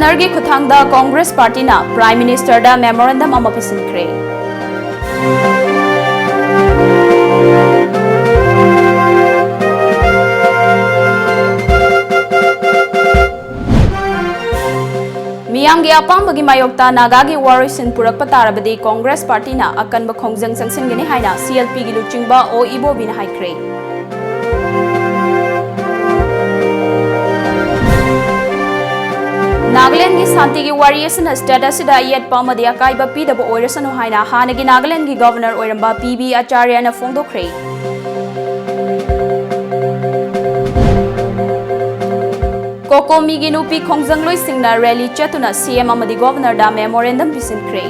Governor की खुथांगदा Congress party ना prime minister दा मेमोरेंडम अमा पिसिनख्रे मियामगी अपांबगी मायोक्ता नागागी वारिसिन पुरक पतारबदी कांग्रेस पार्टी ना अकनब खोंजंग संगसिनगनी हाइना सीएलपी की लुचिंगबा ओ इबोबिना हाइख्रे नागालैंड की शांति की वारियसन स्टेटस सिदा येट पामदी अकाइबा पीदब ओइरसनु हाइना हानगी नागालैंड की गवर्नर ओइरंबा पीबी आचार्यना फोंदोख्रे कोकोमी की नुपी खोंजंगलोई सिंगना रैली चतुना सीएम अमदी गवर्नर दा मेमोरेंडम पिसिनख्रे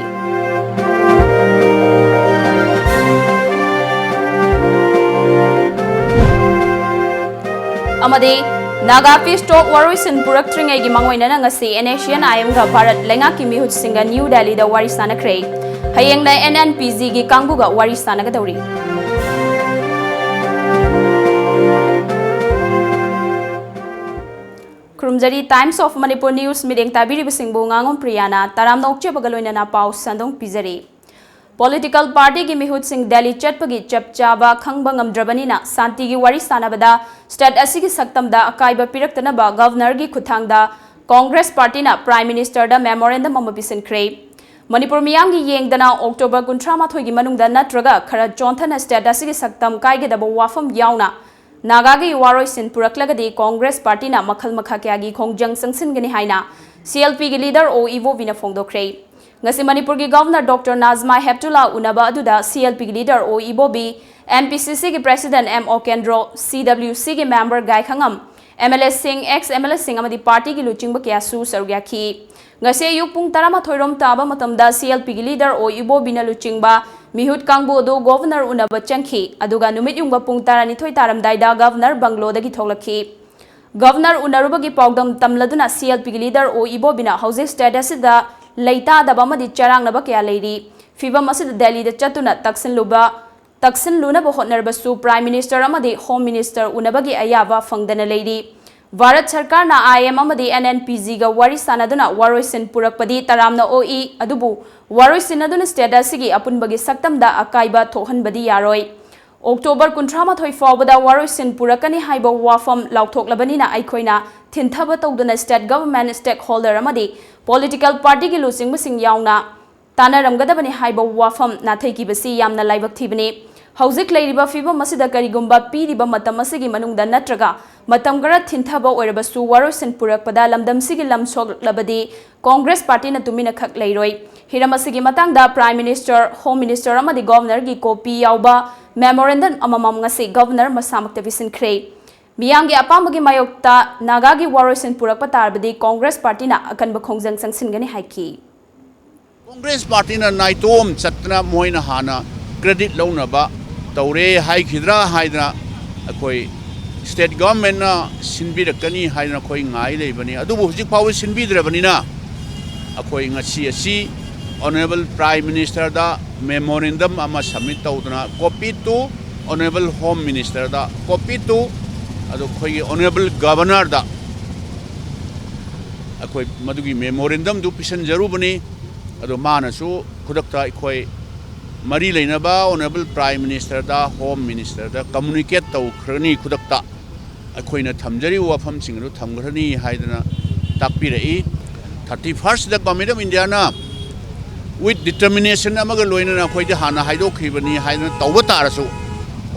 अमदी नागा पीस टॉक वारिसन पुरक्त्रिंगै की मंगोइना ngasi एशियन आयम गा भारत लेंगा की मिहुत सिंगा न्यू दिल्ली दा वारी सानख्रे हयेंगना एनएनपीजी की कांगबुगा वारी सानगदौरी खुरुमजरी टाइम्स ऑफ मणिपुर न्यूज मीडिंग ताबिरिबसिंगबु ngangon प्रियाना ताराम नोकचे बगलोइना पाउ संदोंग पिजरी पॉलिटिकल पार्टी की मिहुत सिंह दिल्ली चटपगी चपचाबा खंगबा ngamdrabanina शांति की वारी सानबदा स्टेट असिगी सक्तमदा अकाइबा पिरक्तनबा गवर्नर की खुथांगदा कांग्रेस पार्टी ना प्राइम मिनिस्टर दा मेमोरेंडम अमा पिसिनख्रे मणिपुर मियाम की येंगदना अक्टोबर 19 की मनुंगदा नत्रगा खरा चोंथना स्टेट असिगी सक्तम काइगेदबा वाफम यावना नागागी वारोइसिन पुरक्लगदी कांग्रेस पार्टी ना मखल मखा क्यागी खोंजंग संगसिनगनी हाइना सीएलपी की leader O इवोबिना फोंदोख्रे ngasi manipur ki governor dr nazma heptula unaba aduda clp ki leader o ibobi mpcc ki president m o kendro cwc ki member gai khangam mls singh ex mls singh amadi party ki luchingba kya su sarugya ki ngase yu pung tarama thoirom taba matamda clp ki leader o ibobi na luchingba mihut kangbu do governor unaba changki aduga numit yungba pung tarani thoi taram daida governor banglo da ki thoglakhi governor unaruba ki pawdam tamladuna clp ki leader o ibobi na house status da लेता दबमदी चरांगनब क्या लेरी फिबम असिद दिल्ली द चतुना तक्सिन लुनब होटनरबसु प्राइम मिनिस्टर अमदी होम मिनिस्टर उनबगी अयाबा फंगदना लेरी भारत सरकार ना आईएम अमदी एनएनपीजी गा वारी सानदुना वारोइसिन पुरकपदी तरामना ओई अदुबु वारोइसिन अदुना स्टेटस की अपुनबगी सक्तमदा अकाइबा थोहनबदी यारोय अक्टोबर 19 फाउबदा वारोइसिन पुरकनी हाइबा वाफम लाउथोकलबनीना आइखोइना थिनथब तौदना स्टेट गवर्नमेंट स्टेक होल्डर अमदी पॉलिटिकल पार्टी की लुसिंग बसिंग यावना तानरमगदबनी हाइबा वाफम नाथैकिबसी यामना लाइबक थिबनी हौजिक लेरिबा फिबम असिदा करिगुम्बा पीरिबा मतम असिगी मनुंगदा नत्रगा मतम गरा थिनथबा ओइरबसु वारोइसिन पुरकपदा लमदमसिगी लमसोगलबदी कांग्रेस पार्टी ना तुमिना खक लेरोय हिरम असिगी मतंगदा प्राइम मिनिस्टर होम मिनिस्टर अमदी गवर्नर की कॉपी यावबा मेमोरेंडम अममम ngasi गवर्नर मसामक्ता बिसिनख्रे मियांगी अपांबगी मायोक्ता नागागी वारोइसिन पुरक पतारबदी कांग्रेस पार्टी ना अकनब खोंजंग संगसिनगनी हाइकी कांग्रेस पार्टी ना नाइतोम चतना मोइना हाना क्रेडिट लौनबा तौरे हाइखिद्रा हाइदना अखोई स्टेट गवर्नमेंट ना सिनबिरकनी हाइना खोई ngai लेबनी अदुबु हुजिक पाव सिनबिद्रबनीना अखोई ngasi asi honourable prime minister दा मेमोरेंडम अमा सबमिट तौदना copy to honourable home minister दा कॉपी टू ऑनरेबल गवर्नर दा अखोई मदुगी मेमोरेंडम दु पिसन जरूबनी अदो मानसु खुदक्ता अखोई मरी लेनबा ऑनरेबल प्राइम मिनिस्टर दा होम मिनिस्टर दा कम्युनिकेट तौखरनी खुदक्ता अखोइना थमजरी वाफम सिंगरु थमगरनी हाइदना ताकपिरई 31st द गवर्नमेंट ऑफ इंडिया ना with determination amaga loina khoi de hana haido khibani haina tawba tarasu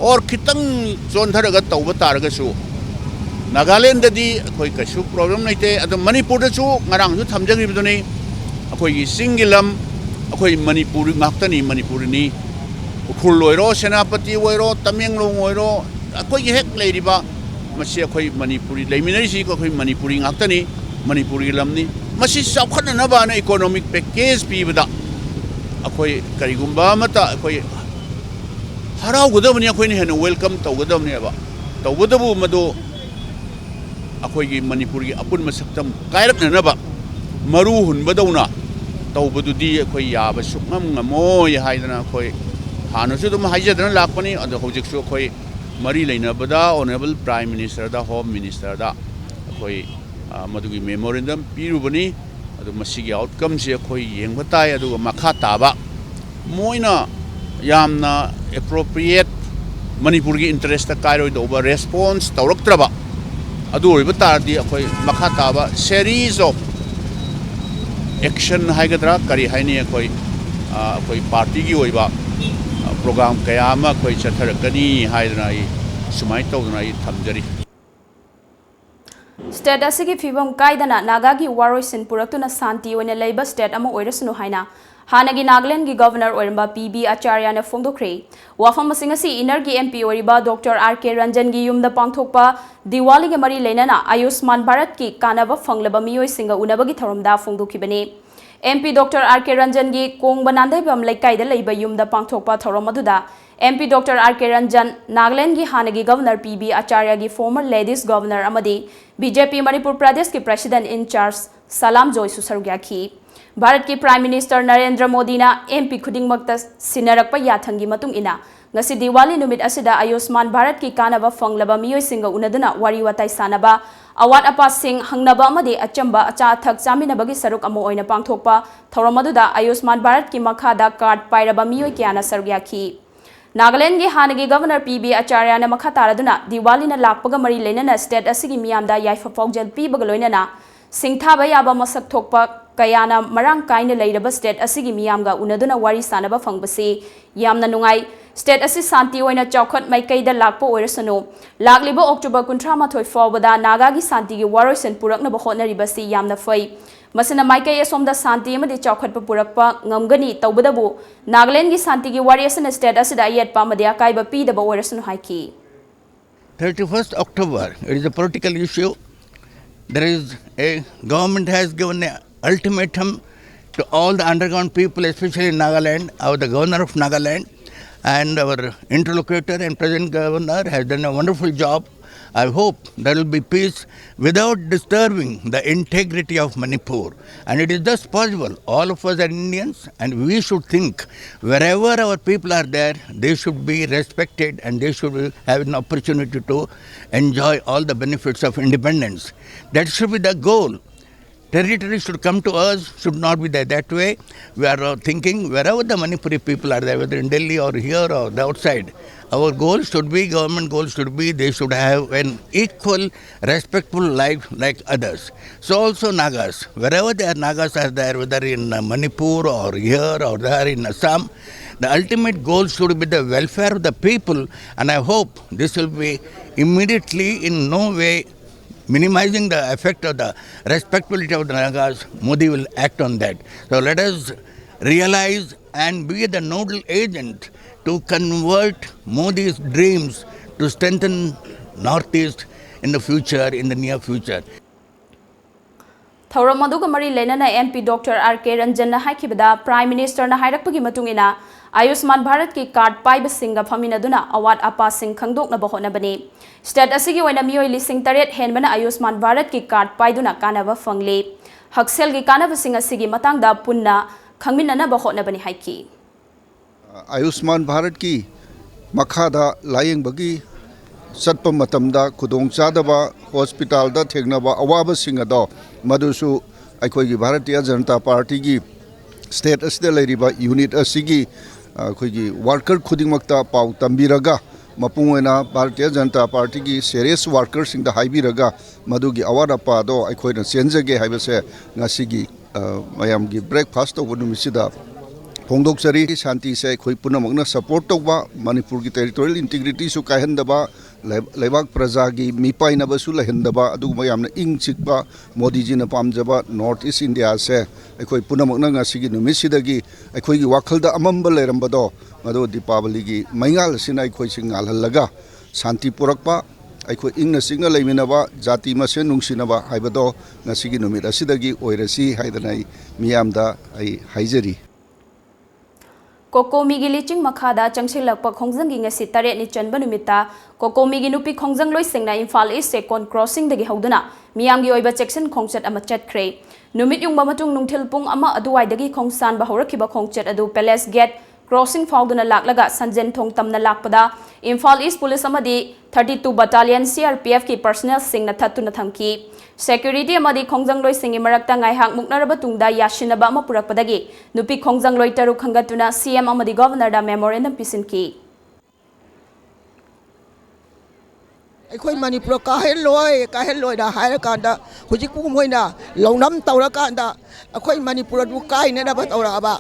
or khitang chontharaga tawba taraga su Nagaland di khoi kasu problem naite ado Manipur da su ngarang su thamjagi bidoni khoi gi singilam khoi Manipuri ngaktani Manipuri ni ukhul loiro senapati oiro tamenglong oiro khoi gi hek leiriba masi khoi Manipuri leiminari si khoi Manipuri ngaktani Manipuri lamni masi saukhatna na ba na economic package pi bida अखोई करीगुम्बा मता अखोई हराउगदबनी अखोई हेन welcome तौगदबनी अब तौगदबु मदो अखोई की मणिपुर की अपुन मसक्तम कायरकनबा मरु हुनबदौना तौबदुदी अखोई याब सुकम ngमोय हाइदना अखोई हानसु दुम हाइजदना लाकपनी अदो हौजिकसु अखोई मरी लेनबदा ऑनरेबल प्राइम मिनिस्टर दा होम मिनिस्टर दा अखोई मदुगी मेमोरेंडम पीरुबनी ꯑꯗꯨ ꯃꯁꯤꯒꯤ ꯑꯥꯎꯠꯀꯝꯁꯦ ꯑꯩꯈꯣꯏ ꯌꯦꯡꯕ ꯇꯥꯏ ꯑꯗꯨꯒ ꯃꯈꯥ ꯇꯥꯕ ꯃꯣꯏꯅ ꯌꯥꯝꯅ ꯑꯦꯄ꯭ꯔꯣꯄ꯭ꯔꯤꯌꯦꯠ ꯃꯅꯤꯄꯨꯔꯒꯤ ꯏꯟꯇꯔꯦꯁꯇ ꯀꯥꯏꯔꯣꯏꯗꯧꯕ ꯔꯦꯁꯄꯣꯟꯁ ꯇꯧꯔꯛꯇ꯭ꯔꯕ ꯑꯗꯨ ꯑꯣꯏꯕ ꯇꯥꯔꯗꯤ ꯑꯩꯈꯣꯏ ꯃꯈꯥ ꯇꯥꯕ ꯁꯦꯔꯤꯁ ꯑꯣꯐ ꯑꯦꯛꯁꯟ ꯍꯥꯏꯒꯗ꯭ꯔꯥ ꯀꯔꯤ ꯍꯥꯏꯅꯤ ꯑꯩꯈꯣꯏ ꯄꯥꯔꯇꯤꯒꯤ ꯑꯣꯏꯕ ꯄ꯭ꯔꯣꯒ꯭ꯔꯥꯝ ꯀꯌꯥ ꯑꯃ ꯑꯩꯈꯣꯏ ꯆꯠꯊꯔꯛꯀꯅꯤ ꯍꯥꯏꯗꯅ ꯑꯩ ꯁꯨꯃꯥꯏꯅ ꯇꯧꯗꯅ ꯑꯩ ꯊꯝꯖꯔꯤ स्टेट असिगी फिवम कायदना नागागी वारोइसिन पुरक्तुना शांति ओइना लेबा स्टेट अमा ओइरसनु हाइना हानागी नागालैंड की गवर्नर ओइरबा पीबी आचार्य ने फोंदोख्रे वाफम सिंग असि इनर की एमपी ओइरबा डॉक्टर आरके रंजन की युमदा पांगथोकपा दिवाली के मरी लेनाना आयुष्मान भारत की कानबा फंगलबा मियोइ सिंग उनबगी थरमदा फोंदोखिबने एमपी डॉक्टर आरके रंजन की कोंग बनांदैबम लेकाइदा लेबा युमदा पांगथोकपा थरम अदुदा MP doctor RK Ranjan Nagaland की हानागी गवर्नर पीबी आचार्य की फॉर्मर लेडीज गवर्नर अमदी बीजेपी मणिपुर प्रदेश के प्रेसिडेंट इंचार्ज सलाम जोई सुसरुग्याखी भारत की प्राइम मिनिस्टर नरेंद्र मोदी ना एमपी खुदिंगमक्ता सिनरकपा याथंगी मतुंग इना ngasi diwali numit asida ayushman bharat ki kanaba fanglaba miyoi singa unaduna wari watai sanaba awat apa sing hangnaba amadi achamba acha thak chaminabagi saruk amo oina pangthokpa thoromaduda ayushman bharat ki makhada card pairaba miyoi kyana sargyakhi Nagaland की हानगी governor PB आचार्य ने मखा तारदुना दिवाली ना लाकपगा मरी लेना state असिगी मियामदा याइफा फौजल पीबगा लोइना सिंथाबा याबा मसक थोकपा कयाना Marang काइना लेरबा state असिगी मियामगा उनदुना वारी सानबा फंगबसी यामना नुंगाई स्टेट असी शांति ओइना चौखट माइकैदा लाकपा ओइरसनो लाकलिबा अक्टोबर 38 फावबदा नागागी शांति की वारोइसन पुरकनबा होटनरिबसी यामना फै मसना माइकै असोमदा शांति अमदि चौखटपा पुरकपा ngамगनी तौबदबु नागालैंड की शांति की वारियसन स्टेट असिदा येटपा मदि अकाइबा पीदबा ओइरसनु हाइकी 31st October, it is a political issue. There is a government has given an ultimatum to all the underground people, especially in Nagaland, the governor of Nagaland, and our interlocutor and present governor has done a wonderful job. I hope there will be peace without disturbing the integrity of Manipur. And it is thus possible. All of us are Indians and we should think wherever our people are there, they should be respected and they should have an opportunity to enjoy all the benefits of independence. That should be the goal. Territory should come to us, should not be there. That way, we are thinking wherever the Manipuri people are there, whether in Delhi or here or the outside, our goal should be, government goal should be, they should have an equal, respectful life like others. So also Nagas, wherever the Nagas are there, whether in Manipur or here or there in Assam, the ultimate goal should be the welfare of the people, and I hope this will be immediately in no way minimizing the effect of the respectability of the Nagas. Modi will act on that. So let us realize and be the nodal agent to convert Modi's dreams to strengthen Northeast in the future, in the near future. थौरम अदुगा मरी लेना MP doctor RK Ranjan हाइखिबदा prime minister ना हाइरकपगी मतुंगिना आयुष्मान भारत की card पाइब सिंगा फमिनदुना अवाट अपा सिंग खंगदोकनबा होनबने स्टेट असिगी ओइना मियोइ लिसिंग तरेट हेनबना आयुष्मान भारत की कार्ड पाइदुना कानबा फंगले हक्सेल की कानबा सिंग असिगी मतंगदा पुन्ना खंगमिननबा होनबने हाइकी आयुष्मान भारत की मखादा लायंगबगी चटप मतमदा खुदोंग चादबा हॉस्पिटल दा थेगनबा अवाबा सिंग अदो मदुसु अखोगी भारतीय जनता पार्टी की स्टेट असिदा लेरिबा यूनिट असिगी अखोगी वर्कर खुदिंगमक्ता पाउ तंबिरगा मपुंगना भारतीय जनता पार्टी की सीरियस वर्कर सिंग दा हाइबिरगा मदुगी अवाद अपा दो अखोइना चेंजगे हाइबसे ngasiगी मयामगी ब्रेकफास्ट तो नुमिसिदा फोंदोक्सरी शांति से अखोइ पुनमकना सपोर्ट तौबा मणिपुर की टेरिटोरियल इंटीग्रिटी सु कायहनदबा लेबाक प्रजा की मीपाइनबसु लहनदबा अदुगुमा यामना इंग चिकबा मोदी जी न पामजबा नॉर्थ ईस्ट इंडिया से अखोइ पुनमकना ngasiगी नुमिसिदगी अखोइगी वाखलदा अमंब लेरंबदो मदो दीपावली की मैंगाल सिना अखोइ सिंगाल हल्लगा शांति पुरकपा अखोइ इंगना सिंगा लेमिनबा जाति मसे नुंगसिनबा हाइबदो ngasiगी नुमित असिदगी ओइरसी हाइदनाइ मियामदा आई हाइजरी कोकोमी लिचिंग मखादा चंगसिलक खोंजंगी ngasi तरेट नि चनबा नुमिता कोकोमी नुपी खोंजंग लोइसिंगना इम्फाल ईस्ट सेकोन क्रॉसिंग दगी हौदना मियामगी ओइबा चेक्सन खोंचत अमा चटख्रे नुमित युंगबा मतुंग नुंगथिल पुंग अमा अदुवाइदगी खोंसान बा हौरखिबा खोंचत अदु पैलेस गेट क्रॉसिंग फाउदुना लाक्लगा संजन थोंग तमना लाक्पदा इम्फाल ईस्ट पुलिस अमदी 32 बटालियन CRPF की पर्सनल सिंगना थत्तुना थमकी सेक्यूरिटी अमदी खोंजंगलोई सिंगी मरक्ता ngaihak muknaraba tungda yashinaba ama purakpadagi nupi खोंजंगलोई taru khangatuna CM अमदी गवर्नर दा मेमोरेंडम पिसिनकी अखोई मणिपुर काहेलोय दा हायर कांदा हुजिक पुमोइना लौनम तौरा कांदा अखोई मणिपुर दु काइनेना बा तौराबा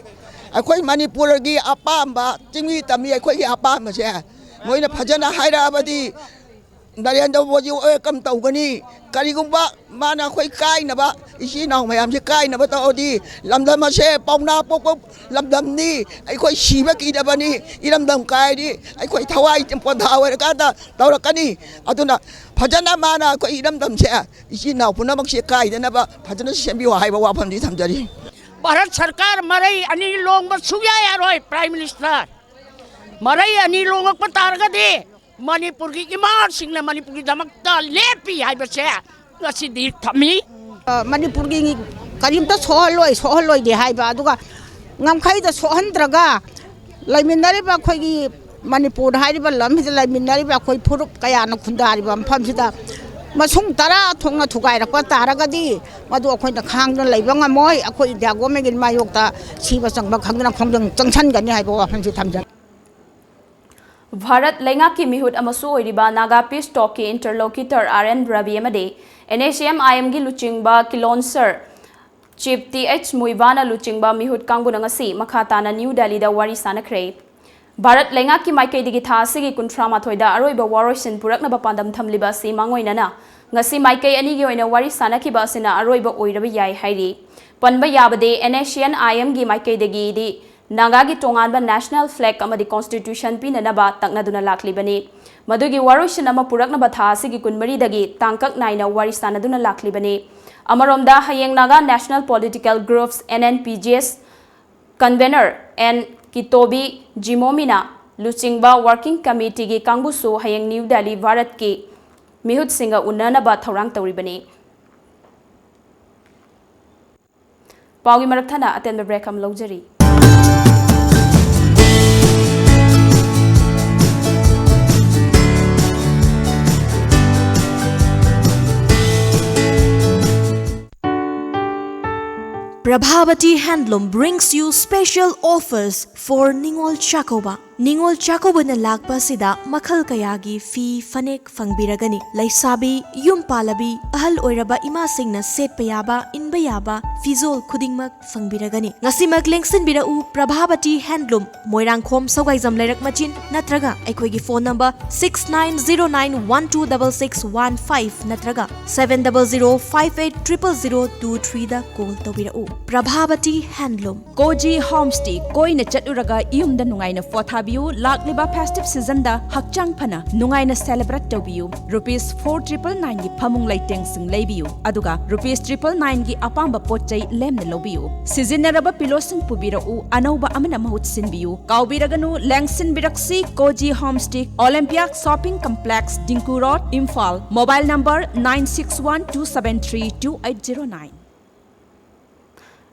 अखोई मणिपुर गी अपाम्बा चिंगी तमी अखोई गी अपाम से मोइना फजना हायराबदी नरेंद्र मोदी कम तौगनी करिगुंबा माना अखोई काइनबा इसी नाव मयाम से काइनबा तौदी लमदम से पौना पोक लमदमनी अखोई सीबा कीदबनी इरमदम कायदी अखोई थवाई पोधावर कादा तौरकनी अदुना फजना माना अखोई इरमदम से इसी नाव पुनमक से काइदनबा फजना सेंबिवा हाइबा वाफमदी थमजरी भारत सरकार मरई अनी लोंग सुया यारोय प्राइम मिनिस्टर मरई अनी लोंग तारगदी मणिपुर की इमान सिंह ने मणिपुर की दमकता लेपी हाइबसे ngasi thami मणिपुर की करीमता सोहलोय दे हाइबा अदुगा ngamkhai da sohandraga laiminari ba khoi gi Manipur हाइबा लम hi laiminari ba khoi furup kaya na khundari ba pham sida masung tara thonga thugai rakpa taragadi madu akhoi na khangna leiba ngamoi akhoi dago megin mayokta siba changba khangna khongjang changchan gani haiba wa phansi thamjang Bharat लेंगा की मिहुत अमसु ओइरिबा Naga peace talk की interlocutor RN Ravi अमदे NACM IM की लुचिंगबा किलोन्सर चीफ TH मुइबाना लुचिंगबा मिहुत कांगबुन ngasi मखाताना न्यू दिल्ली दा वारी सानखरे भारत लेंगा की माइकेदिगी थासिगी कुंथ्रा माथोइदा अरोइबा वारोइसिन पुरकनबा पांदम थमलिबा सि मांगोइनाना ngasi माइके अनिगी ओइना वारी सानखिबा सिना अरोइबा ओइरबा याय हाइरि पनबा याबदे NACM IM की माइकेदिगी दि नागा की तोंगानबा नेशनल फ्लैग अमदी कॉन्स्टिट्यूशन पिननबा तकनदुना लाखलिबनी मदुगी वारोइसिन अमा पुरकनबा थासिगी कुनमरीदगी तांकक नाइना वारी सानदुना लाखलिबनी अमरोमदा हयेंग Naga national political groups NNPGS convenor N Kitovi जिमोमिना लुचिंगबा वर्किंग कमिटी की कांगबुसु हयेंग न्यू दिल्ली भारत की मिहुत सिंगा उन्ननबा थौरांग तौरिबनी पाउगी मरकथना अतेंबा ब्रेक हम लौजरी Prabhavati Handloom brings you special offers for Ningol Chakoba. Ningol Chakoba na lakpa sida makhal kayagi fi fanek fangbiragani. Laisabi, yum palabi, ahal oiraba ima sing na set payaba, inbayaba, fizol kudingmak fangbiragani. Ngasimak lengsin birau Prabhavati Handloom. Moirang khom sawgaizam lairak machin natraga aikoi gi phone number 6909126615 natraga 7005800023 da call tobirau. Prabhavati Handloom. Koji Homestay koina chaturraga iyumda nungaina fothabiu lakliba festive season da hakchang phana nungaina celebrate tawbiu ₹4999 gi phamung laiteng sing leibiu aduga ₹999 gi apamba potchai lemna lobiu sizinaraba pilosing pubirau anauba amana mahut sinbiu kaubiraganu lengsin biraksi Koji Homestay Olympic Shopping Complex Dinku Road Imphal mobile number 9612732809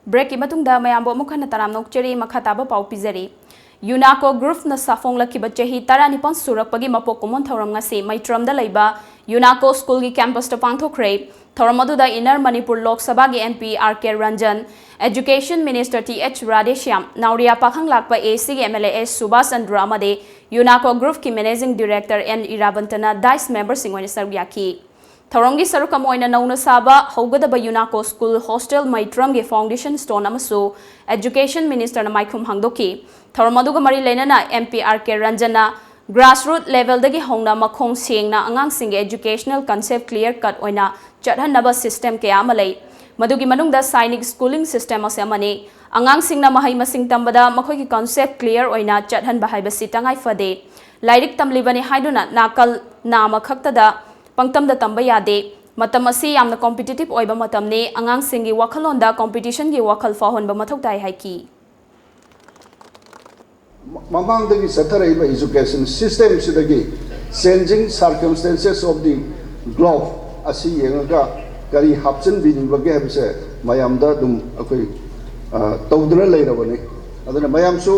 break की मतुंगदा मयामबो मुखन तराम नोकचरी मखाताबा पाउ पिजरी यूनाको group न साफोंग लखिबा चही 19 सुरकपगी मपोक common थौरम ngasi मैत्रमदा लैबा यूनाको school की campus ता पांगथोखरे थौरम अदुदा inner Manipur लोक सभा की MP RK Ranjan education minister TH Radheshyam नाउरिया पाखंग लाकपा AC की MLA S सुभाष चंद्र अमदे यूनाको ग्रुप की मैनेजिंग डायरेक्टर N इरावंतना डाइस मेंबर सिंगोनि सर्वयाकी थौरंगी सरुकम ओइना नौना साबा हौगदबा यूनाको स्कूल हॉस्टल मैत्रम के फाउंडेशन स्टोन अमसु एजुकेशन मिनिस्टर न माइखुम हांगदोकी थौरमदुगा मरी लेना MP RK रंजना ग्रासरूट लेवल दगी होंगना मखोंग सेंगना अंगांग सिंगे एजुकेशनल कंसेप्ट क्लियर कट ओइना चटहनबा सिस्टम के आमलै मदुगी मनुंगदा साइनिक स्कूलिंग सिस्टम असे अमने अंगांग सिंगना महै मसिंग तंबदा मखोगी कंसेप्ट क्लियर ओइना चटहनबा हाइबसि तंगाई फदे लाइरिक तमलिबनि हाइदुना नाकल नाम खक्तदा पंक्तम तंब यादे मतम असी यामना कॉम्पिटिटिव ओइबा मतमने अंगांग सिंगी वखलोंदा कॉम्पिटिशन की वखल फाहोनबा मथौ ताई हाइकी ममांगदगी सथरइबा एजुकेशन सिस्टम सिदगी changing circumstances of the globe असी येंगा करी हापचन बिनिबगे हबसे मयामदा दुम अखोई तौदना लेरबने अदना मयामसु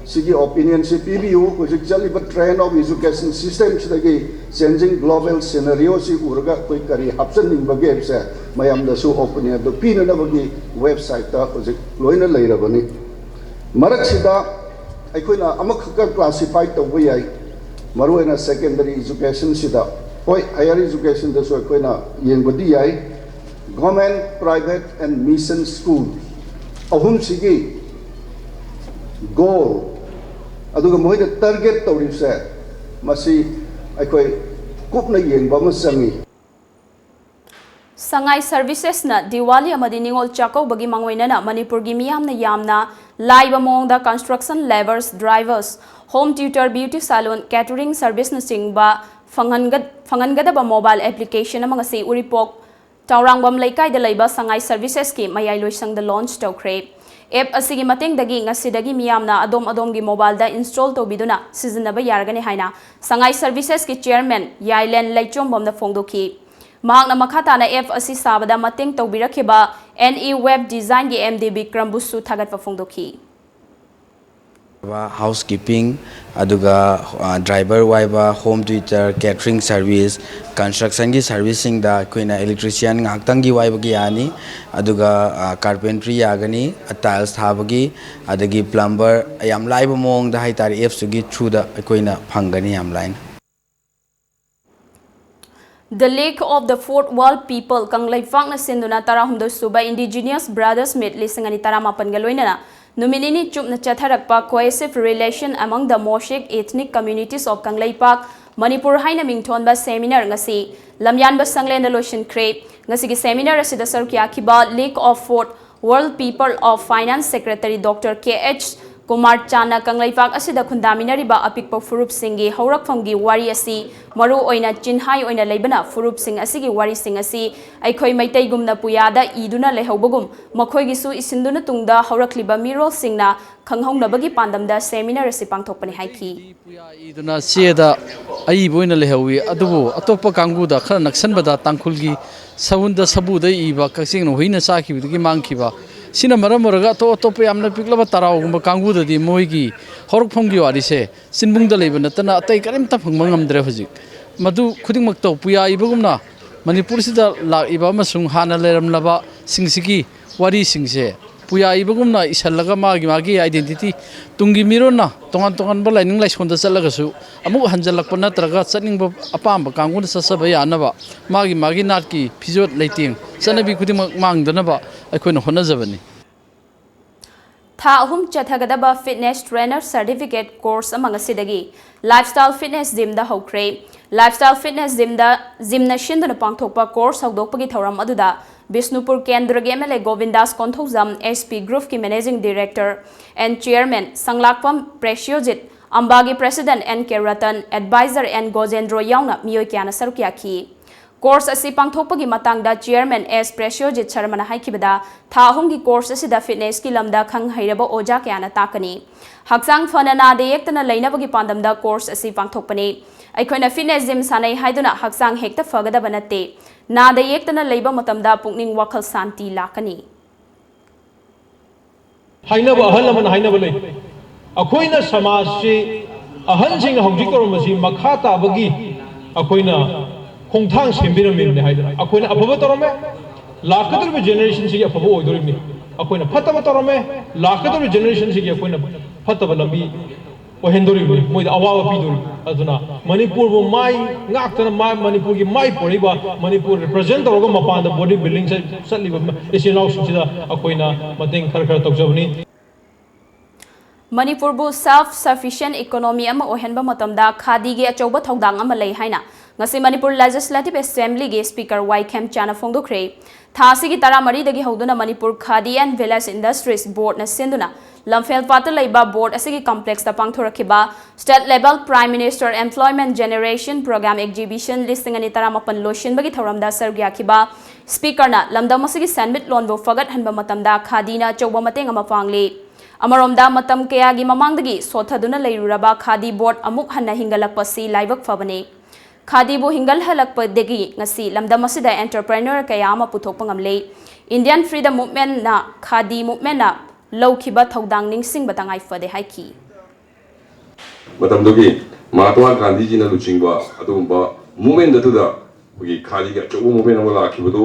सिगी ओपिनियन से पीबीयू हुजिक चलिब ट्रेंड ऑफ एजुकेशन सिस्टम सिदगी चेंजिंग ग्लोबल सिनेरियो से उरगा कोई करी हापसन निंबगे से मयाम दसु ओपिनियन दो पीननबगी वेबसाइट ता हुजिक लोइना लेरबनी मरक सिदा अखोइना अमखक क्लासिफाई तौब याई मरुएना सेकेंडरी एजुकेशन सिदा होय हायर एजुकेशन दसु अखोइना येंबदी याई government private and mission school अहुम सिगी गोल अदुगा मोइदा टारगेट तौरिसे मसी अखोइ कुपना येंबा म संगी Sangai Services na Diwali amadi ningol chako bagi mangwainana Manipur gi miyamna yamna live among the construction laborers, drivers, home tutor, beauty salon, catering service na singba fangangadaba mobile application among si uripok tawrangbam laikai da laiba Sangai Services ki mayai loisang da launch tawkre app asigi mateng dagi ngasidagi miyamna adom gi mobile da install to biduna sizinaba yargani haina Sangai Services ki chairman Yailen Laichom bom da fongdoki Mahakna makhatana F asi sabada mateng tawbirakhiba NE web design gi MD Bikram Busu thagat fongdoki housekeeping aduga driver waiba home tutor catering service construction gi servicing da koina electrician ngaktang gi waiba gi ani aduga carpentry yagani tiles thabagi adagi plumber yam laiba mong da haitari apps gi through da koina phangani yam line The Lake of the Fourth World People Kanglai Fangna Sinduna Tarahumdo Suba Indigenous Brothers Meet Lisangani Taramapan Galoinana Numinini Chupna Chatharakpa Cohesive Relation among the Moshik Ethnic Communities of Kanglai Park Manipur Haina Mingthonba Seminar Ngasi Lamyanba Sanglenda Lotion Crepe Ngasi Seminar Asida Sarkiakiba Lake of Fourth World People of Finance Secretary Dr. K.H. Kumar Chana Kanglai Park Asida Kundaminariba Apikpo Furup Singi Haurak Famgi Wari Asi Maru Oina Chinhai Oina Lebana Furup Sing Asigi Wari Sing Asi Aikoi Maitai Gumna Puyada Iduna Lehobugum Makoi Gisu Isinduna Tungda Haurakliba Mirol Singna Kanghong Nabagi Pandamda Seminar Asi Pangthokpani Haiki Iduna Sieda Ai Boina Lehowi Adubu Atopa Kanguda Khana Naksanbada Tangkulgi Sawunda Sabuda Iba Kasing no Hina Saki Vigi Mankiba Sina Maramuraga to Topi Amna Piklava Tarau Kanguda di Moigi Horok Fongi Arise Sinbunda Lebanatana Tay Karim Tapangam Drefazik Madu Kuding Makto Puya Ibugumna Manipur Sida La Ibama Sung Hana Leram Lava Singsiki Wari Singse Puya Ibugumna Isalaga Magi identity Tungi Mirona Tongan Balaning Lash Honda Salagasu Amu Hanjalakpana Traga Saning Apamba Kangun Sasabaya Nava Magi Natki Pizot Lighting Sanabi Kuding Mang Danaba I couldn't Honazavani Tha ahum chathagadaba fitness trainer certificate course among asidagi lifestyle fitness gym da hokre lifestyle fitness gym na shindana pangthokpa course hawdokpagi thoram aduda Bishnupur Kendra MLA Govindas Konthozam SP Group ki managing director and chairman Sanglakpam Preciojit Ambagi president N.K. Ratan advisor and Gojendro Yauna miyoi kyana sarukyaki Course asi pangthokpagi matangda chairman S Preciojit Sharmana haikibada tha ahumgi course asida fitness ki lamda khang hairaba oja kyana takani haksang phana na de yektana leinabagi pandamda course asi pangthokpani aikoina fitness gym sanai haiduna haksang hekta fagada banate na de yektana leiba matamda pungning wakhal santi lakani hainaba ahal aman hainaba lei akoina samaj se ahal sing hojik toromasi makha tabagi akoina Kongtang Sembiramim Haida, Aquina Apovatorome, Lakator generation Sig of Odorini, Aquina Patavatorome, Lakator generation Sig of Patavalami, or Hendori, with Awa Pidur, Aduna, Manipur, my Naktan, my Manipur, my Poriba, Manipur represent the Rogamapan, the body buildings, suddenly is in Australia, Aquina, Mating Karaka Tokzavani. Manipur bu self-sufficient economy ama ohenba matamda khadi ge achoba thongdang ama lei haina ngasi Manipur Legislative Assembly ge Speaker Kem Chana Fongdokre thasi gi taramari dagi hoduna Manipur Khadi and Village Industries Board na sinduna lamfel pata leiba board asigi complex ta pangthorakhiba state level Prime Minister Employment Generation Program Exhibition listing ani taramapan lotion bagi thoramda sargya khiba Speaker na lamdam asigi sanmit loan bo fagat hanba matamda khadi na choba mateng ama pangli Amaromda matam kayagi mamangdagi sothaduna leiruraba khadi board amuk hanna hingalakpasi laibak fabane khadi bo hingal halakpadagi ngasi lamdam asida entrepreneur kaya ama puthokpa ngamle Indian Freedom Movement na khadi movement na lawkhiba thodang ningsing batangai fade haiki मतमदुगी Mahatma Gandhi ji ने लुचिंगबा अदुगुंबा movement अदुदा गी खादी के चौ movement अमा लाखिबदु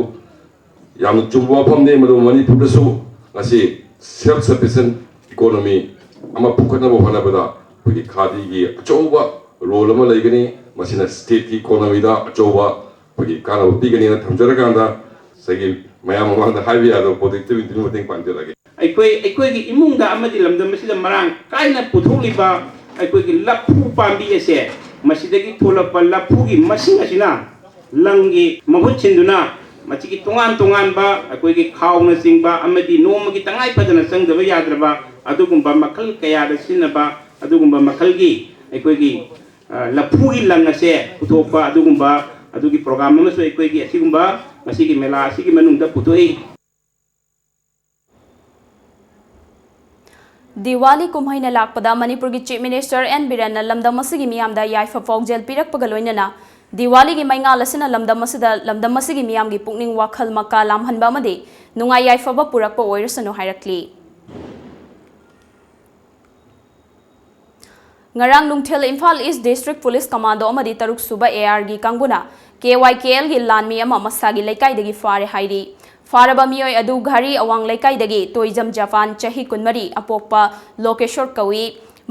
याम चुंबा फमने मदु मणिपुरदसु ngasi self sufficient economy ama pukhatna bo hanabada गी खादी गी अचौबा role अमा लेगनी मसिना state की economy दा अचौबा गी काना पिगनी ना थमजरकांदा सगी मयाम मांगदा हाइवे आदो प्रोडक्टिविटी मतेंग पांजलागे अखोई की इमुंग दा अमदि लमदम मसिदा मरांग काइना पुथोलिबा अखोई की लफू पांबी एसे मसिदगी थोलप लफू की मसिंग असिना लंगी महुत छिंदुना मची की तोंगान तोंगान बा अखोई की खावना सिंगबा अमदि नोम की तंगाई फदना संगदबा याद्रबा अदुगुंबा मखल कयादा सिनबा अदुगुंबा मखल की अखोई की लफू की लंग असे पुथोपा अदुगुंबा अदुगी प्रोग्राम अमसो अखोई की असिगुंबा मसी की मेला असिगी मनुंगदा पुथोई दिवाली कुम्हैना लाकपदा मणिपुर की चीफ मिनिस्टर एन बिरेन लमदम असिगी मियामदा याइफा फौजेल पिरकपगा लोइनना दिवाली की मैंगाल असिना लमदम असिगी मियाम की पुकनिंग वाखल मक्का लामहनबा अमदि नुंगाई याइफाबा पुरकपा ओइरसनु हाइरक्ली ngarang nungthil Imphal East District Police Commando amadi taruk suba AR gi kanguna KYKL gi lanmi ama masagi laikai dagi fare hairi faraba miyoi adu ghari awang laikai dagi toijam Japan chahi kunmari apokpa Lokeshwar kawi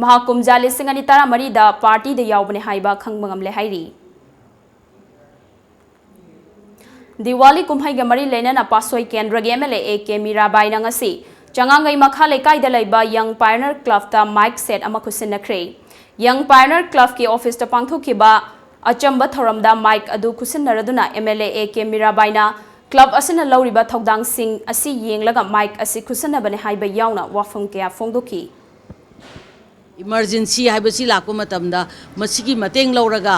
mahakumja lisingani tara mari da party da yaubane haiba khangmangam le hairi Diwali kumhai ga mari lena pasoi kendra gi MLA AK Mirabai na ngasi changangai makha laikai da laiba Young Pioneer Club ta mic set ama khusinakre Young Pioneer Club की office ता पांगथोखिबा अचंबा थौरमदा mic अदु खुसिनरदुना MLA AK मिराबाइना club असिना लौरिबा थौदांग सिंह असि येंगलगा mic असि खुसिनबने हाइबा यावना वाफम कया फोंदोखि इमरजेंसी हाइबसी लाको मतमदा मसिगी मतेंग लौरगा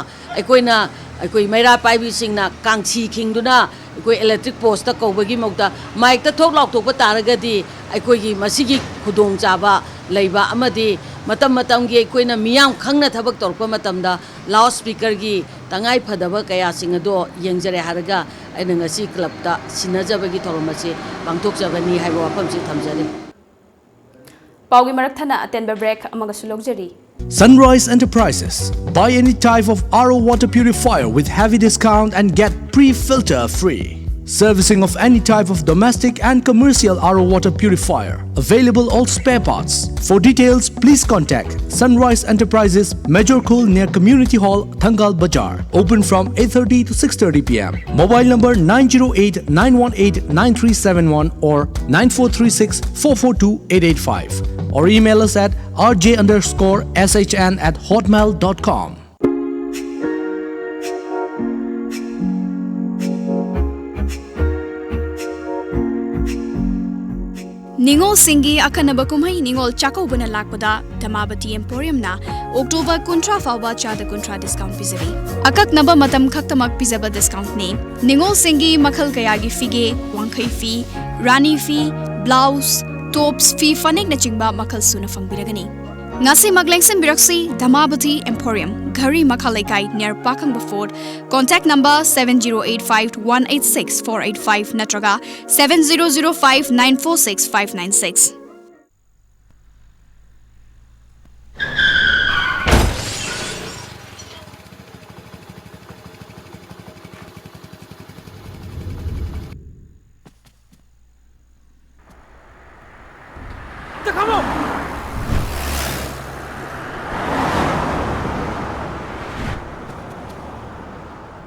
अकोई मैरा पाइबी सिंगना कांगसी खिंगदुना अकोई इलेक्ट्रिक पोस्ट कौबगी मौदा माइक ता थोक लाउथोकबा तारगदी अकोई मसिगी खुदोंग चाबा लैबा अमदी मतम की अकोई मियाम खंगना थबक तौरप मतमदा लाउड स्पीकर की तंगाई फदब कया सिंगदो यंगजरे हारगा अैना ngasi क्लब ता सिनजबगी थौरमसे पांगथोकजबनी हाइबा वाफमसे थमजरे पाउगी मरकथना अटेंबर break अमगा सुलोगजरी Sunrise Enterprises. Buy any type of RO water purifier with heavy discount and get pre-filter free. Servicing of any type of domestic and commercial RO water purifier. Available all spare parts. For details, please contact Sunrise Enterprises, Major Khul near Community Hall, Thangal Bazaar. Open from 8:30 to 6:30 p.m. Mobile number 908-918-9371 or 9436-442-885. Or email us at rj_shn@hotmail.com. Ningol Singi Akanaba Kumai Ningol Chako Buna Lakpada, Tamabati Emporium na, October Kuntra Fauba Chada Kuntra discount Pizzavi. Akak Naba Matam Kaktamak Pizzaba discount name. Ningol Singi Makal Kayagi Fige, Wankai fee, Rani fee, blouse, tops fee, Fanik Nachingba Makal Suna Fang Biragani. Ngasi Maglengsen Biraksi, Damabati Emporium, Gari Makalekai near Pakang Fort. Contact number 7085-186-485 Natraga 7005-946-596.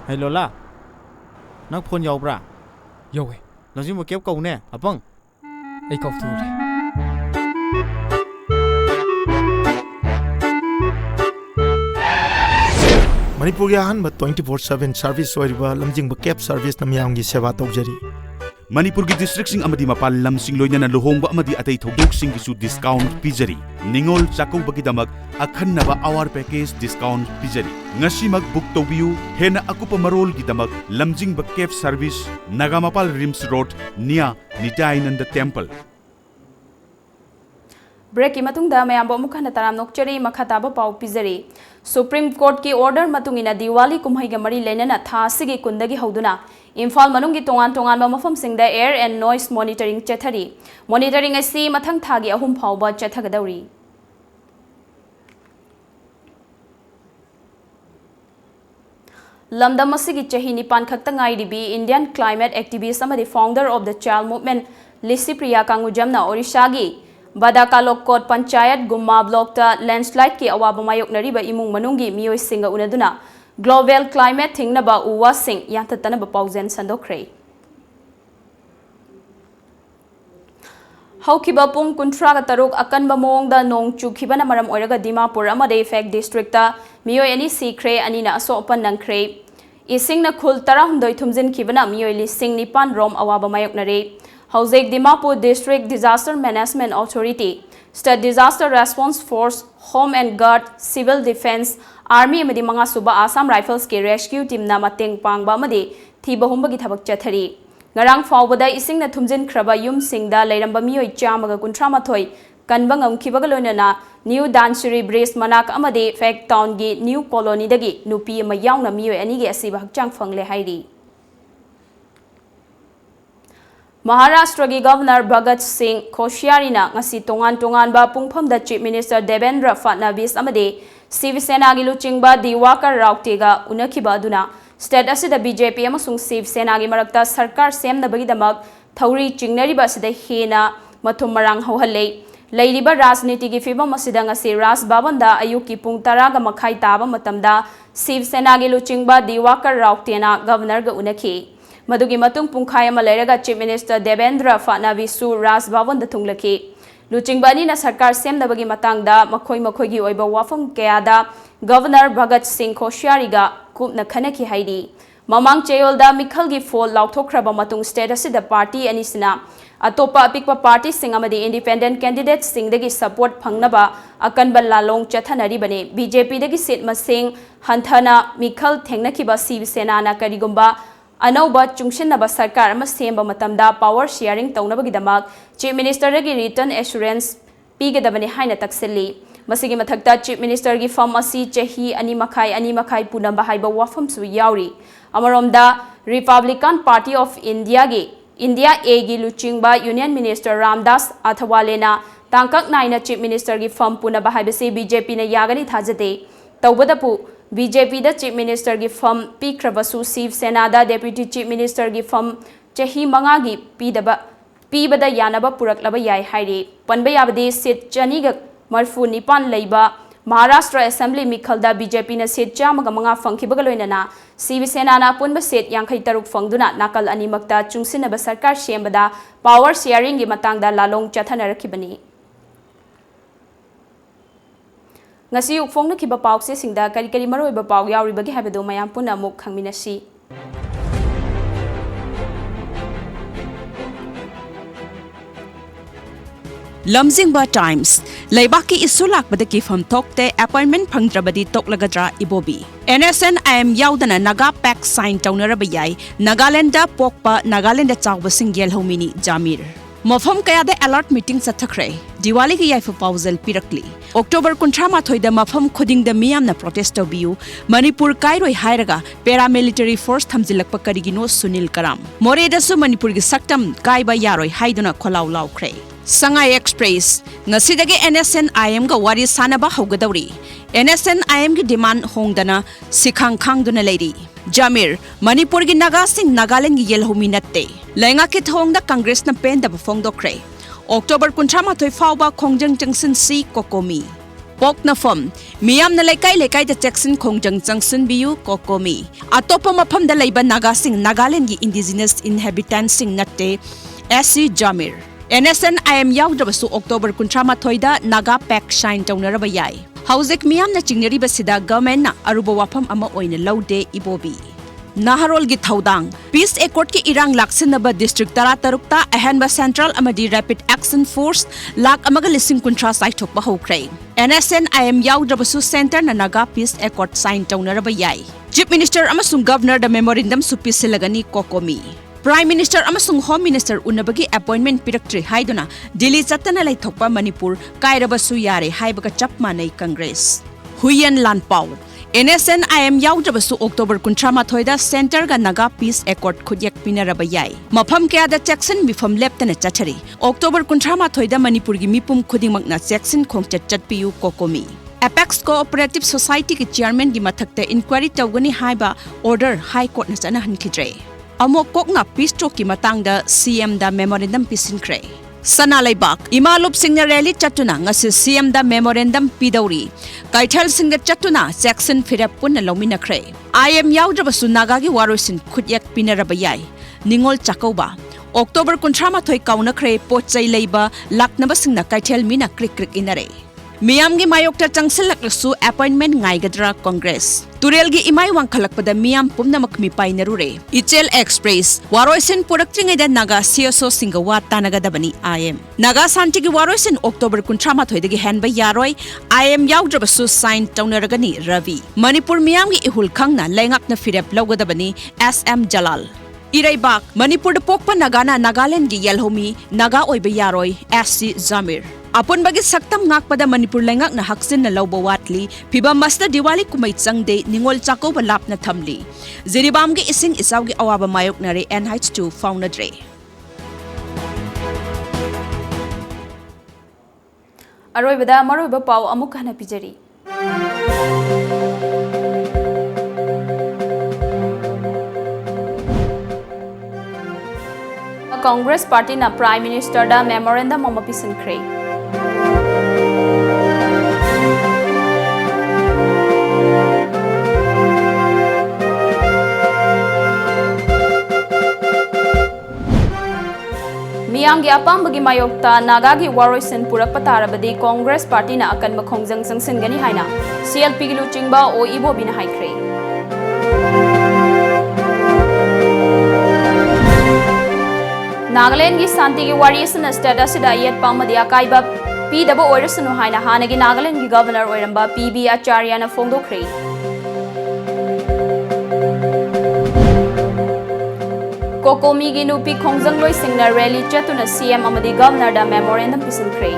Hey Lola, nang phone yaw bra? Yaw eh. Lamjing mo kep kau ne, apang? Ay kau tu re. Manipur ya han ba 24/7 service oiriba lamjing ba kep service namyam gi seva tawjari. Manipur की district सिंग अमदी मपाल lump सिंग लोइना लुहोंग अमदी अतै थौदोक सिंग गिसु discount पिजरी निंगोल चाकौ बगी दमक अखन्नबा hour package discount पिजरी ngasimak book tobiu hena akupa marol gi damak lamjing ba cave service nagamapal rims road nia nitainanda temple break की मतुंगदा मयाम मुखना तराम नोकचरी मखाताबा पाउ पिजरी सुप्रीम कोर्ट की ऑर्डर मतुंगिना दिवाली कुम्हई ग मरी लेना था सिगी कुंदगी हौदुना इम्फाल मनुंगी तोंगान तोंगान मफम सिंगदा एयर एंड नॉइस मॉनिटरिंग चेथरी मॉनिटरिंग असी मथंग थागी अहुम फाउबा चेथगदौरी lamdam asigi chahi nipan khakta ngairibi Indian climate activist amadi founder of the child movement Lisi Priya Kangujamna Orishagi Badakalokot Panchayat Gumma block ta landslide ki awaba mayoknariba imung manungi miyoi singa unaduna global climate thingnaba uwa sing yantatana ba pauzen sandokre Haukiba pung kuntraga taruk akan ba moongda nong chukibana maram oiraga Dimapur amade effect district ta miyoi ani sikre ani na aso opan nangkre ising na khul tarahundoi thumjin kibana miyoi lising nipan rom awaba mayoknare Haujek Dimapur District Disaster Management Authority State Disaster Response Force Home and Guard Civil Defense Army amadi manga suba Assam Rifles ke rescue team na mateng pangba amadi thiba humba gi thabak chathari ngarang fawbada ising na thumjin khraba yum singda leiramba miyoi chamaga kuntramathoi kanba ngamkhibaga loinana New Dansuri Bridge manak amadi Fact Town gi New Colony dagi nupi ama yauna miyoi ani gi asiba hakchang phangle hairi Maharashtra ki Governor Bhagat Singh Koshyari na ngasi tongan ba pungpham da Chief Minister Devendra Fadnavis amade Shiv Sena gi luchingba Diwakar Rautega unakhiba aduna state asida BJP amasung Shiv Sena gi marakta sarkar semnabagi damak thauri chingnariba asida hena mathum marang hauhalle leiriba rajniti gi fibam asida ngasi Raj Bhavan da ayuki pung 10 ga makhai taba matamda Shiv Sena gi luchingba Diwakar Rautena governor ga unakhi Madugi matung pungkhai ama leiraga Chief Minister Devendra Fadnavis su Raj Bhavan da thunglaki luchingbani na sarkar semnabagi matangda makhoi gi oiba wafam kayada Governor Bhagat Singh Koshyari ga kupna khanaki haidi mamang cheyolda mikhalgi fall lauthokraba matung state asida party anisina atopa apikpa party sing amadi independent candidate sing dagi support phangnaba akanba lalong chathanari bane BJP dagi seat masing hanthana mikhal thengnakiba Shiv Sena na karigumba Anauba Chungshinaba Sarkar ama semba matamda power sharing taunabagidamag Chief Minister gi return assurance pigadabani haina taksili masigi mathakta Chief Minister gi fam asi chahi ani makhai punamba haiba wafam su yauri amaromda Republican Party of India gi India A gi luchingba Union Minister Ramdas Athawalena tangkak naina Chief Minister gi fam punaba haibase BJP na yagani thajate tawbadapu BJP da Chief Minister gi fam pikrabasu Shiv Sena da Deputy Chief Minister gi fam chahi manga gi pibada yanaba puraklaba yai hairi panba yabade seat chaniga marfu nipan leiba Maharashtra Assembly mikhalda BJP na seat chamaga manga fangkhibaga loinana Shiv Sena na punba seat 53 fangduna nakal animakta chungsinaba sarkar shembada power sharing gi matangda lalong chathanarakibani ngasi ukfong na kiba pauk se singda kari maroi ba pauk yauri bagi habado mayam puna muk khangminasi Lamjingba Times Laibaki isulak badaki from tokte appointment phangdrabadi toklagadra ibobi NSN IM yaudana naga pack sign taunarabayai Nagaland da pokpa Nagaland da chawba singyel homini Jamir Mafam kaya da alert meeting sathakre Diwali ki yaifa pauzal pirakli October 18 da mafam khuding da miyam na protest biu Manipur kairoi hairaga paramilitary force thamjilakpa karigino Sunil Karam More da su Manipur gi saktam kaiba yaroi haiduna kholau laukre Sangai Express ngasidagi NSN IM ga wari sanaba haugadawri NSN IM gi demand hongdana sikhang khangduna leiri Jamir Manipur gi naga sing Nagaland gi yelhomi natte Lenga ki thongda Congress na pen da phongdokre October 18 fawba khongjang jangsin si kokomi Pok na fam miyam na lekai da Jackson khongjang jangsin biu kokomi Atopa mafam da leiba naga sing Nagaland gi indigenous inhabitants sing natte SC Jamir NSN IM yaudраbasu October 18 da naga pack shine taunaraba yai Haujek miyam na chingnari basida government na aruba wafam ama oina laude ibobi Naharol gi thaudang Peace Accord ki irang laksinaba district taratarukta ahanba central amadi rapid action force lak amaga lising kuntra sai thokba hokrai NSN IM yaudраbasu center na naga Peace Accord sign taunaraba yai Chief Minister amasung governor da memorandum supisilagani kokomi Prime Minister amasung Home Minister unabagi appointment piraktri haiduna Delhi chatana laithokpa Manipur kairabasu yare haibaga chapmanai Congress Huyen Lanpau NSN IM yaudраbasu October 18 da center ga naga Peace Accord khudyak pinaraba yai mafam kaya da Jackson mifam leptana chachari October 18 da Manipur gi mipum khudingmak na Jackson khongchat chatpiu kokomi Apex Cooperative Society ki chairman gi mathakte inquiry tawgani haiba order High Court na chana hankidre. Amok kokna peace talk ki matangda CM da memorandum pisinkre. Sana laibak imalup singna rally chatuna ngasi CM da memorandum pidawri. Kaithal singda chatuna Jackson firap punna lominakre. IM yaudраbasu naga gi warosin khutyak pinarabayai. Ningol Chakauba October kontrama thoi kaunakre pochai leiba laknaba singna kaithal mina krik krik inare. Miyam gi mayokta changsilak lasu appointment ngaigadra Congress. Turel gi imay wangkhalakpada miyam pumnamak mi painarure. Ichel Express waroisen puraktingeda naga CSO singawa tanagadabani IM. Naga santi gi waroisen October kuntrama thoidagi hanba yaroi IM yaudраbasu sign taunaragani Ravi. Manipur miyam gi ihul khangna lengakna firep lawgadabani SM Jalal. Iraibak Manipur da pokpa nagana Nagaland gi yelhomi naga oiba yaroi SC Zamir. Apun bagi saktam ngakpada Manipur lengak na haksin na lawba watli piba masta Diwali kumay changde ningol chako balap na thamli. Ziribam gi ising isaw gi awaba mayok na re NH2 fauna dre. Aroibada maroiba pau amuk hana pijari. Congress Party na Prime Minister da memorandum mapisinkre. Miyamgi apambagi mayokta nagagi waroisen purak patarabadi Congress Party na akan makhongjang sangsingani haina CLP gi luchingba o ibo bina haikre. Nagaland gi santi gi warrior status da yet pamadi akaiba pidaba oirasunu haina hanagi Nagaland gi governor oiramba PB Acharya na fongdokre. Kokomi gi nupi khongjang loi singna rally chatuna CM amadi governor da memorandum pisinkre.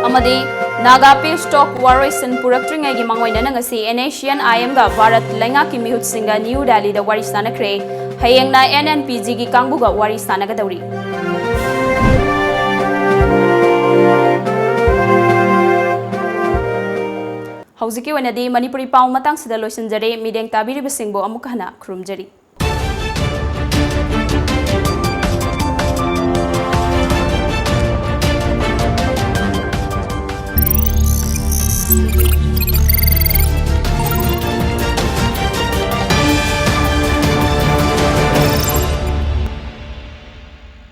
Amadi Naga Peace Talk Waroisin Purakringai gi mangoina ngasi Asian IM ga Bharat Lenga ki mihut singa New Delhi da warisana kre hayengna NNPG gi kangbu ga warisana ga dauri. Hauziki wanadi Manipuri pau matang sida loisinjare mideng tabiri besingbo amukana krumjari.